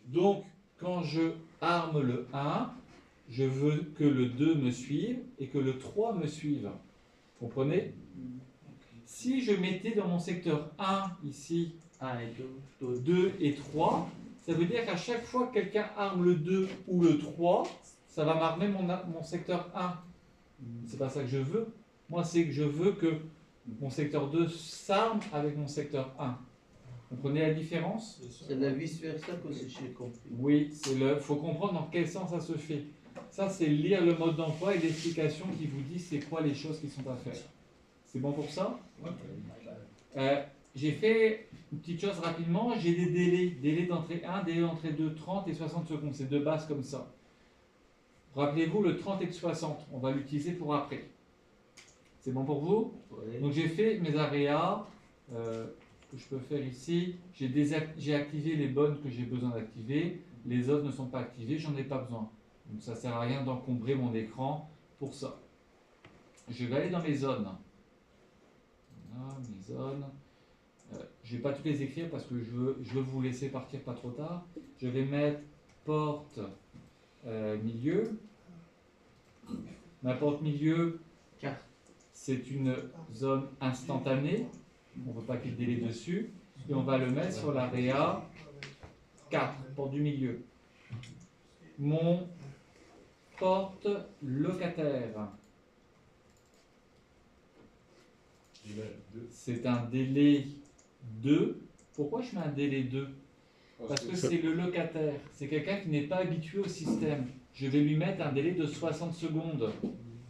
Donc, quand je arme le 1, je veux que le 2 me suive et que le 3 me suive. Comprenez? Si je mettais dans mon secteur 1 ici 1 et 2. 2 et 3, ça veut dire qu'à chaque fois que quelqu'un arme le 2 ou le 3, ça va m'armer mon secteur 1. C'est pas ça que je veux. Moi, c'est que je veux que mon secteur 2 s'arme avec mon secteur 1. Vous comprenez la différence? C'est la vice-versa que j'ai compris. Oui, il faut comprendre dans quel sens ça se fait. Ça, c'est lire le mode d'emploi et l'explication qui vous dit c'est quoi les choses qui sont à faire. C'est bon pour ça? J'ai fait une petite chose rapidement. J'ai des délais. Délai d'entrée 1, délai d'entrée 2, 30 et 60 secondes. C'est deux bases comme ça. Rappelez-vous le 30 et le 60. On va l'utiliser pour après. C'est bon pour vous? Oui. Donc j'ai fait mes aréas. Que je peux faire ici. J'ai activé les bonnes que j'ai besoin d'activer. Les autres ne sont pas activées. J'en ai pas besoin. Donc ça ne sert à rien d'encombrer mon écran pour ça. Je vais aller dans mes zones. Voilà, mes zones. Je ne vais pas toutes les écrire parce que je veux vous laisser partir pas trop tard. Je vais mettre porte milieu. Ma porte milieu, c'est une zone instantanée. On ne veut pas qu'il y ait de délai dessus. Et on va le mettre sur l'AREA 4, porte du milieu. Mon porte locataire. C'est un délai 2. Pourquoi je mets un délai 2? Parce que c'est le locataire. C'est quelqu'un qui n'est pas habitué au système. Je vais lui mettre un délai de 60 secondes.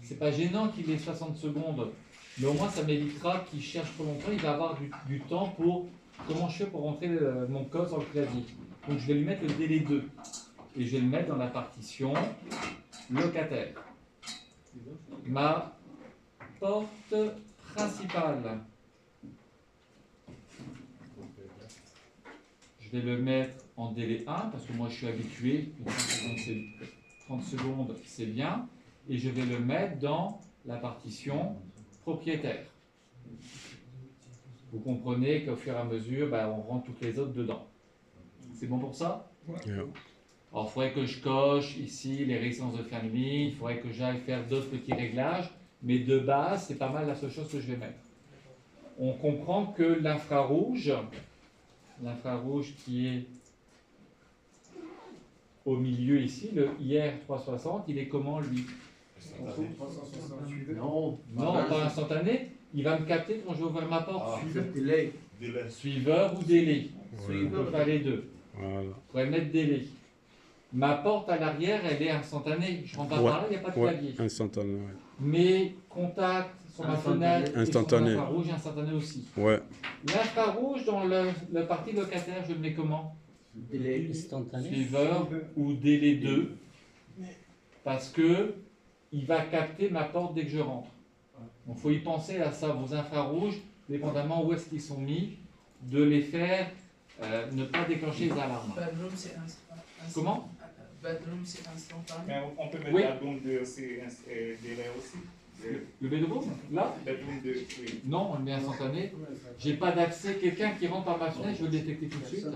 C'est pas gênant qu'il ait 60 secondes. Mais au moins, ça m'évitera qu'il cherche trop longtemps. Il va avoir du temps pour... Comment je fais pour rentrer mon code sur le clavier? Donc, je vais lui mettre le délai 2. Et je vais le mettre dans la partition locataire. Ma porte principale. Je vais le mettre en délai 1 parce que moi je suis habitué. 30 secondes, c'est bien. Et je vais le mettre dans la partition propriétaire. Vous comprenez qu'au fur et à mesure, on rentre toutes les autres dedans. C'est bon pour ça? Yeah. Alors, il faudrait que je coche ici les résidences de famille, il faudrait que j'aille faire d'autres petits réglages, mais de base, c'est pas mal la seule chose que je vais mettre. On comprend que l'infrarouge qui est au milieu ici, le IR360, il est comment lui? Non, pas instantané. Il va me capter quand je vais ouvrir ma porte. délai. Suiveur ou délai? Suiveur. On peut faire les deux. Voilà. Je pourrais mettre délai. Ma porte à l'arrière, elle est instantanée. Je ne rentre pas par là, il n'y a pas de clavier. Instantané, ouais. Mes contacts sur ma fenêtre, Instantané. et sur l'infrarouge, instantané aussi. Ouais. L'infrarouge, dans le parti locataire, je le mets comment? Délai instantané. Suiveur ou délai 2. Parce que il va capter ma porte dès que je rentre. Donc il faut y penser à ça, vos infrarouges, dépendamment où est-ce qu'ils sont mis, de les faire ne pas déclencher les alarmes. Bedroom, c'est instant. Comment? Bedroom, c'est instantané. Mais on peut mettre Oui. la bombe de ces délais aussi. Le bedroom? Là? Bedroom de, oui. Non, on le met instantané. J'ai pas d'accès. Quelqu'un qui rentre par ma fenêtre, je vais le détecter tout de suite.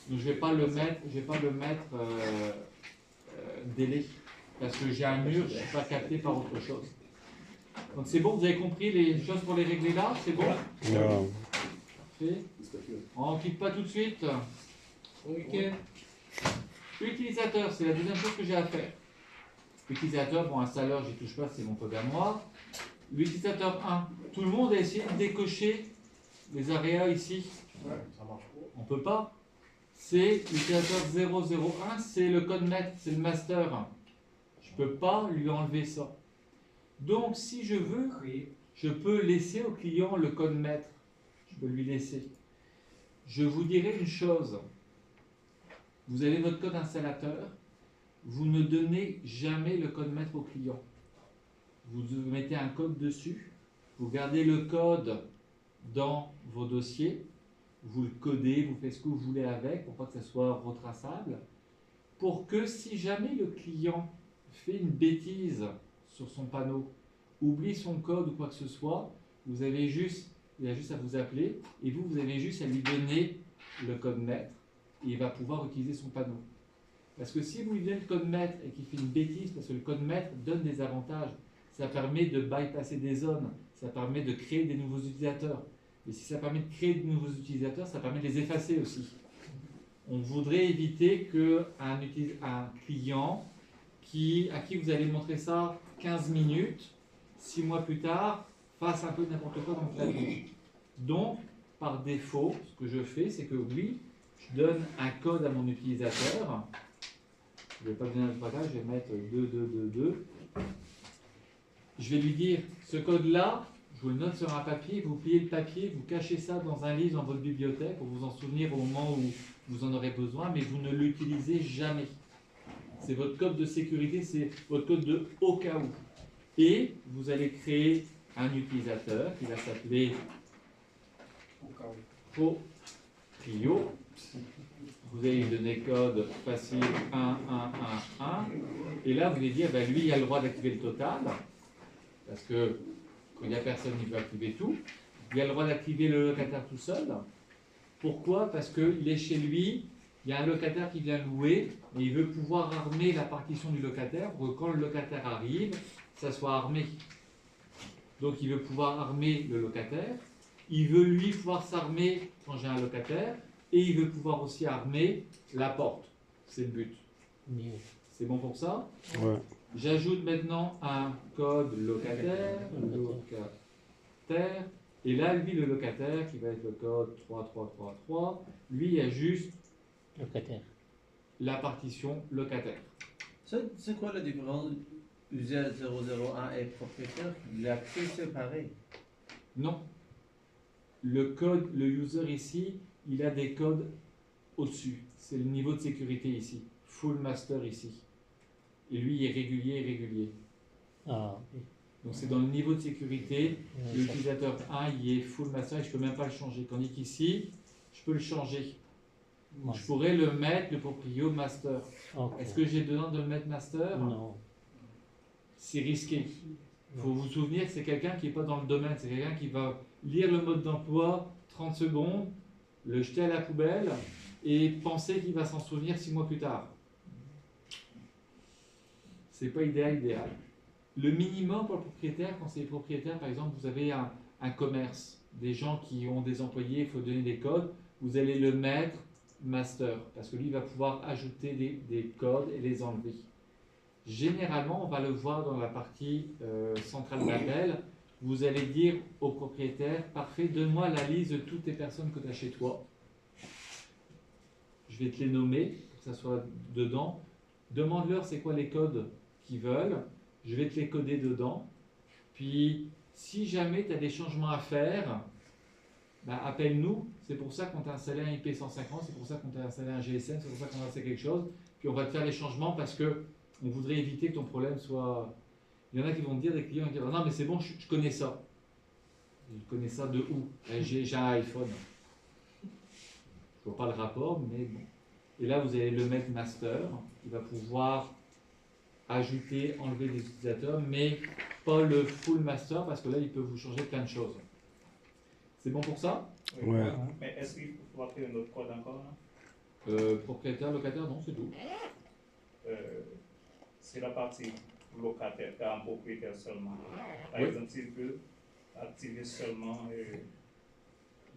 Donc je vais pas le mettre délai. Parce que j'ai un mur, je ne suis pas capté par autre chose. Donc c'est bon, vous avez compris les choses pour les régler là? C'est bon? Yeah. Parfait. On ne quitte pas tout de suite. Bon week-end. Utilisateur, c'est la deuxième chose que j'ai à faire. Utilisateur, bon, installeur, j'y touche pas, c'est mon code à moi. L'utilisateur 1, tout le monde a essayé de décocher les aréas ici. On ne peut pas. C'est l'utilisateur 001, c'est le code maître, c'est le master. Je ne peux pas lui enlever ça. Donc, si je veux, je peux laisser au client le code maître. Je peux lui laisser. Je vous dirai une chose. Vous avez votre code installateur. Vous ne donnez jamais le code maître au client. Vous mettez un code dessus. Vous gardez le code dans vos dossiers. Vous le codez, vous faites ce que vous voulez avec pour pas que ça soit retraçable. Pour que si jamais le client fait une bêtise sur son panneau, oublie son code ou quoi que ce soit, il a juste à vous appeler et vous avez juste à lui donner le code maître et il va pouvoir utiliser son panneau. Parce que si vous lui donnez le code maître et qu'il fait une bêtise, parce que le code maître donne des avantages, ça permet de bypasser des zones, ça permet de créer des nouveaux utilisateurs. Et si ça permet de créer de nouveaux utilisateurs, ça permet de les effacer aussi. On voudrait éviter qu'un client à qui vous allez montrer ça 15 minutes, 6 mois plus tard, fasse un peu n'importe quoi dans le clavier. Donc, par défaut, ce que je fais, c'est que oui, je donne un code à mon utilisateur. Je ne vais pas donner un bagage, je vais mettre 2222. Je vais lui dire, ce code-là, je vous le note sur un papier, vous pliez le papier, vous cachez ça dans un livre dans votre bibliothèque pour vous en souvenir au moment où vous en aurez besoin, mais vous ne l'utilisez jamais. C'est votre code de sécurité, c'est votre code de au cas où. Et vous allez créer un utilisateur qui va s'appeler Proprio. Vous allez lui donner code facile 1, 1, 1, 1. Et là, vous allez dire, ben, lui, il a le droit d'activer le total. Parce que quand il n'y a personne, il peut activer tout. Il a le droit d'activer le locataire tout seul. Pourquoi? Parce qu'il est chez lui, il y a un locataire qui vient louer et il veut pouvoir armer la partition du locataire pour que quand le locataire arrive, ça soit armé. Donc il veut pouvoir armer le locataire, il veut lui pouvoir s'armer quand j'ai un locataire et il veut pouvoir aussi armer la porte. C'est le but. C'est bon pour ça? Ouais. J'ajoute maintenant un code locataire, et là, lui, le locataire, qui va être le code 3333, lui, il y a juste Locataire. la partition locataire. C'est quoi la différence? User 001 et propriétaire, l'accès c'est pareil. Non. Le code, le user ici, il a des codes au-dessus. C'est le niveau de sécurité ici. Full master ici. Et lui, il est régulier, régulier. Ah, oui. Donc c'est dans le niveau de sécurité. L'utilisateur 1, il est full master et je ne peux même pas le changer. Tandis qu'ici, je peux le changer. Donc, je pourrais le mettre, le proprio master. Okay. Est-ce que j'ai besoin de le mettre master? Non. C'est risqué. Il faut vous souvenir que c'est quelqu'un qui n'est pas dans le domaine. C'est quelqu'un qui va lire le mode d'emploi 30 secondes, le jeter à la poubelle et penser qu'il va s'en souvenir 6 mois plus tard. C'est pas idéal. Le minimum pour le propriétaire, quand c'est les propriétaires, par exemple, vous avez un commerce, des gens qui ont des employés, il faut donner des codes, vous allez le mettre master, parce que lui, il va pouvoir ajouter des codes et les enlever. Généralement, on va le voir dans la partie centrale d'appel, vous allez dire au propriétaire, parfait, donne-moi la liste de toutes les personnes que tu as chez toi. Je vais te les nommer, pour que ça soit dedans. Demande-leur c'est quoi les codes qu'ils veulent. Je vais te les coder dedans. Puis, si jamais tu as des changements à faire, ben, appelle-nous. C'est pour ça qu'on t'a installé un IP150, c'est pour ça qu'on t'a installé un GSM, c'est pour ça qu'on a installé quelque chose. Puis on va te faire les changements parce que on voudrait éviter que ton problème soit... Il y en a qui vont te dire, des clients, qui vont dire, non mais c'est bon, je connais ça. Je connais ça de où? J'ai un iPhone. Je ne vois pas le rapport, mais bon. Et là, vous allez le mettre master. Il va pouvoir ajouter, enlever des utilisateurs, mais pas le full master parce que là, il peut vous changer plein de choses. C'est bon pour ça? Oui. Ouais. Mais est-ce qu'il faut créer un autre code encore là? Propriétaire, locataire, non, c'est tout. C'est la partie locataire, car un propriétaire seulement. Par Oui. exemple, s'il peut activer seulement.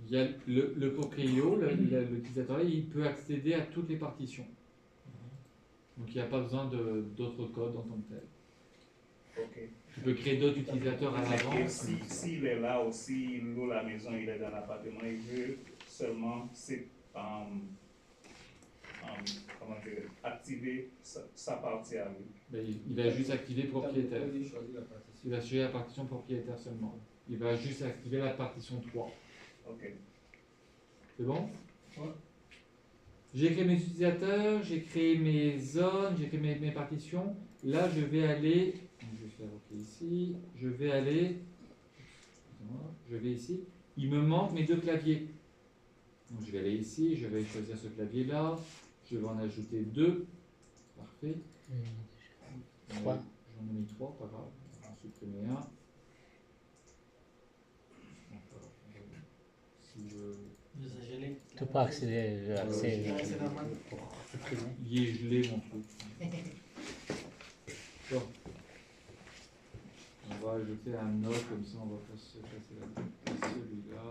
Il y a le proprio, l'utilisateur, il peut accéder à toutes les partitions. Donc il n'y a pas besoin d'autres codes en tant que tel. Ok. Tu peux créer d'autres utilisateurs à Et l'avance. s'il est là aussi, il loue la maison, il est dans l'appartement, il veut seulement comment dire, activer sa partie à lui. Ben, il va juste activer propriétaire. Il va choisir la partition propriétaire seulement. Il va juste activer la partition 3. Ok. C'est bon? Ouais. J'ai créé mes utilisateurs, j'ai créé mes zones, j'ai créé mes partitions. Là, je vais aller, je vais faire OK ici, je vais ici. Il me manque mes deux claviers. Donc, je vais aller ici, je vais choisir ce clavier-là. Je vais en ajouter 2. Parfait. 3. J'en ai mis 3, pas grave. On va en supprimer un. Si je Tu peux pas accéder pour supprimer. Il est gelé mon truc. Bon. On va ajouter un autre, comme ça on va pas se casser la tête. Celui-là.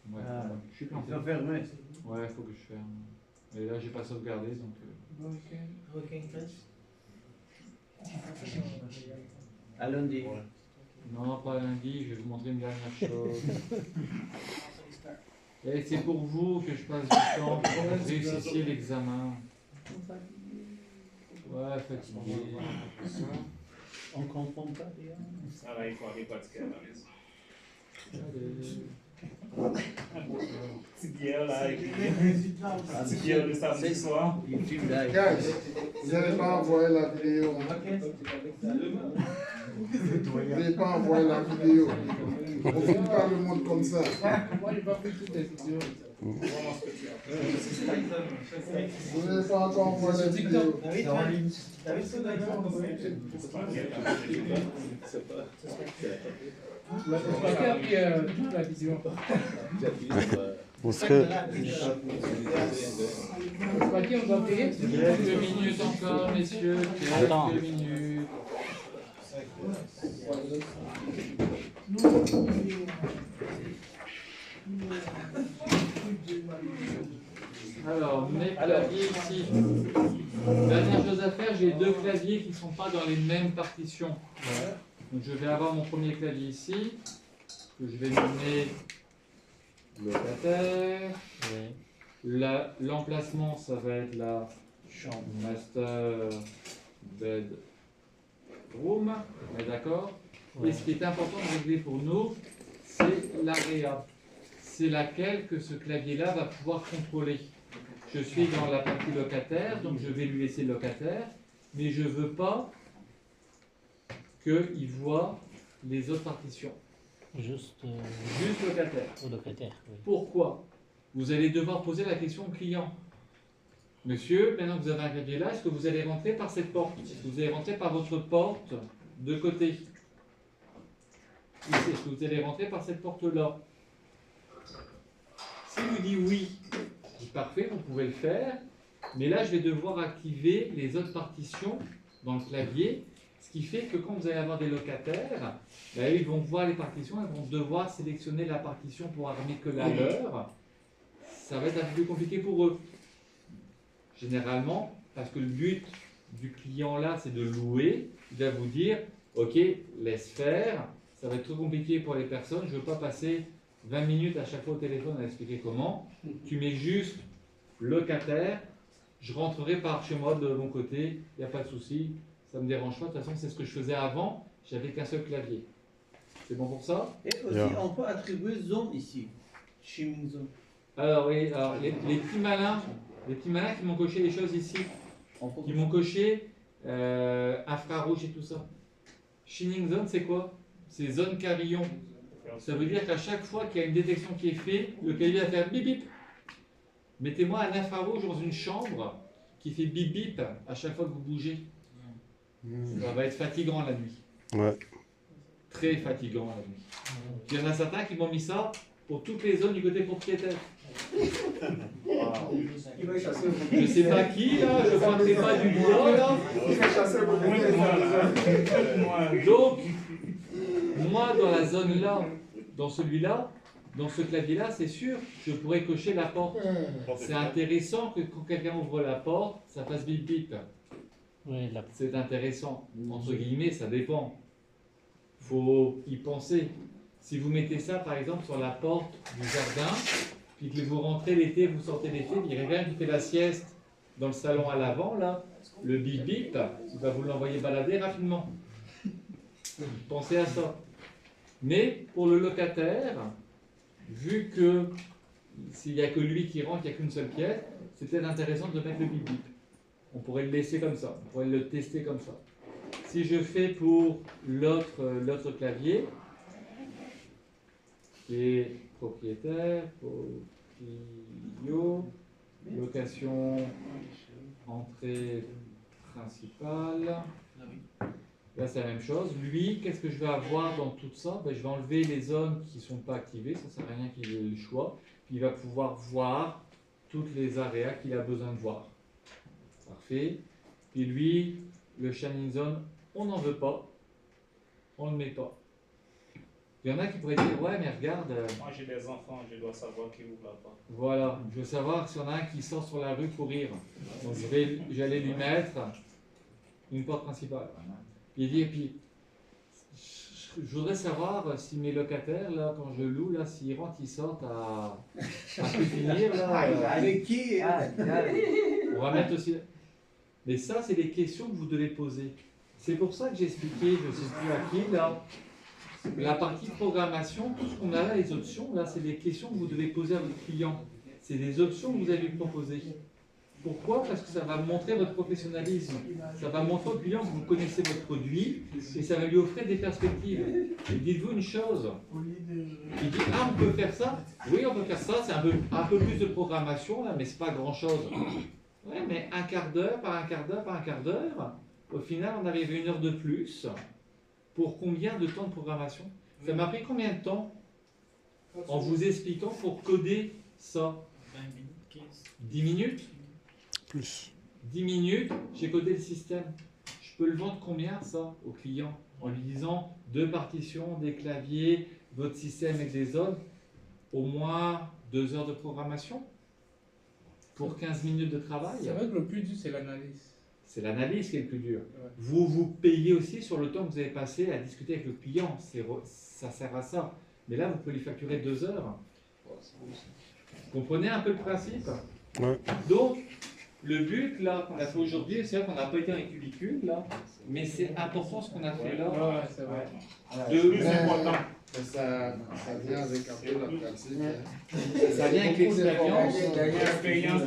Ouais, je suis Ils ont fermé. Ouais, il faut que je ferme. Et là, j'ai pas sauvegardé, donc... À lundi. Non, pas lundi, je vais vous montrer une dernière chose. Et c'est pour vous que je passe du temps pour que vous réussissiez l'examen. Ouais, fatigué. On comprend pas bien. Ça va, il faut aller pratiquer à la maison. Allez. Petite bière là, avec petite bière le samedi soir. YouTube live. Guys, vous n'allez pas envoyer la vidéo. Vous n'allez pas envoyer la vidéo. On ne fait pas le monde comme ça. Moi, j'ai pas pris toutes les vidéos. Vraiment ce que tu as fait. Vous n'allez pas encore envoyer la vidéo. C'est en ligne. La papier a pris toute la vidéo. On serait... Le papier, on doit payer. Quelques minutes encore, messieurs. Attends. Quelques minutes. Alors, mes claviers ici. Dernière chose à faire, j'ai deux claviers qui ne sont pas dans les mêmes partitions. Donc je vais avoir mon premier clavier ici, que je vais nommer locataire. L'emplacement, ça va être la chambre master bedroom. On est d'accord? Et ce qui est important de régler pour nous, c'est l'area. C'est laquelle que ce clavier-là va pouvoir contrôler. Je suis dans la partie locataire, donc je vais lui laisser locataire, mais je ne veux pas qu'il voit les autres partitions. Juste Juste locataire. au locataire. Oui. Pourquoi? Vous allez devoir poser la question au client. Monsieur, maintenant que vous avez un clavier là, est-ce que vous allez rentrer par cette porte? Est-ce que vous allez rentrer par votre porte de côté? Ici, est-ce que vous allez rentrer par cette porte-là? Si vous dites oui, c'est parfait, vous pouvez le faire. Mais là, je vais devoir activer les autres partitions dans le clavier. Ce qui fait que quand vous allez avoir des locataires, ben, ils vont voir les partitions, ils vont devoir sélectionner la partition pour armer que la leur. Ça va être un peu plus compliqué pour eux. Généralement, parce que le but du client là, c'est de louer, il va vous dire, ok, laisse faire, ça va être trop compliqué pour les personnes, je ne veux pas passer 20 minutes à chaque fois au téléphone à expliquer comment. Tu mets juste locataire, je rentrerai par chez moi de mon côté, il n'y a pas de souci, ça ne me dérange pas, de toute façon c'est ce que je faisais avant, j'avais qu'un seul clavier. C'est bon pour ça? Et aussi, on peut attribuer zone ici. Shimming zone. Alors oui, alors, les petits malins qui m'ont coché les choses ici, qui m'ont coché infrarouge et tout ça. Shimming zone, c'est quoi? C'est zone carillon. Ça veut dire qu'à chaque fois qu'il y a une détection qui est faite, le clavier va faire bip bip. Mettez-moi un infrarouge dans une chambre qui fait bip bip à chaque fois que vous bougez. Ça va être fatigant la nuit. Ouais. Très fatigant la nuit. Il y en a certains qui m'ont mis ça pour toutes les zones du côté propriétaire. Je sais pas qui là, je ne pointerai pas du bois là. Donc, moi dans la zone là, dans celui-là, dans ce clavier-là, c'est sûr, je pourrais cocher la porte. C'est intéressant que quand quelqu'un ouvre la porte, ça fasse bip bip. Oui, la... C'est intéressant. Entre guillemets, ça dépend. Faut y penser. Si vous mettez ça par exemple sur la porte du jardin, puis que vous rentrez l'été, vous sortez l'été, il y a quelqu'un qui fait la sieste dans le salon à l'avant, là, le bip bip, il va vous l'envoyer balader rapidement. Pensez à ça. Mais pour le locataire, vu que s'il n'y a que lui qui rentre, il n'y a qu'une seule pièce, c'est peut-être intéressant de mettre le bip bip. On pourrait le laisser comme ça, on pourrait le tester comme ça. Si je fais pour l'autre clavier, qui est propriétaire, proprio, location, entrée principale, Là, c'est la même chose. Lui, qu'est-ce que je vais avoir dans tout ça? Ben, je vais enlever les zones qui ne sont pas activées, ça ne sert à rien qu'il ait le choix. Puis il va pouvoir voir toutes les areas qu'il a besoin de voir. Parfait. Puis lui, le shining zone, on n'en veut pas. On ne le met pas. Il y en a qui pourraient dire, ouais, mais regarde. Moi, j'ai des enfants, je dois savoir qui ouvre la porte. Voilà, je veux savoir s'il y en a un qui sort sur la rue pour rire. Donc j'allais lui mettre une porte principale. Il dit, et puis, je voudrais savoir si mes locataires, là, quand je loue, là, s'ils rentrent, ils sortent à plus finir, là. Avec qui On va mettre aussi. Mais ça, c'est les questions que vous devez poser. C'est pour ça que j'ai expliqué, je ne sais plus à qui, là, la partie programmation, tout ce qu'on a là, les options, là, c'est des questions que vous devez poser à votre client. C'est des options que vous allez lui proposer. Pourquoi? Parce que ça va montrer votre professionnalisme. Ça va montrer au client que vous connaissez votre produit et ça va lui offrir des perspectives. Et dites-vous une chose. Il dit, ah, on peut faire ça? Oui, on peut faire ça. C'est un peu plus de programmation, là, mais c'est pas grand-chose. Oui, mais un quart d'heure, par un quart d'heure, par un quart d'heure, au final, on arrive à 1 heure de plus. Pour combien de temps de programmation? Ça m'a pris combien de temps en vous expliquant pour coder ça? 20 minutes, 15. 10 minutes? Plus. 10 minutes, j'ai codé le système. Je peux le vendre combien ça au client? En lui disant 2 partitions, des claviers, votre système avec des zones, au moins 2 heures de programmation pour 15 minutes de travail. C'est vrai que le plus dur, c'est l'analyse. C'est l'analyse qui est le plus dur. Ouais. Vous payez aussi sur le temps que vous avez passé à discuter avec le client. Ça sert à ça. Mais là, vous pouvez lui facturer 2 heures. Vous comprenez un peu le principe? Ouais. Donc, le but, là, qu'on a fait aujourd'hui, c'est vrai qu'on n'a pas été dans les cubicules, là, mais c'est important ce qu'on a fait là. Ouais, c'est vrai. De Plus important. Ça vient avec un peu la pratique. Ça vient avec l'expérience. L'expérience,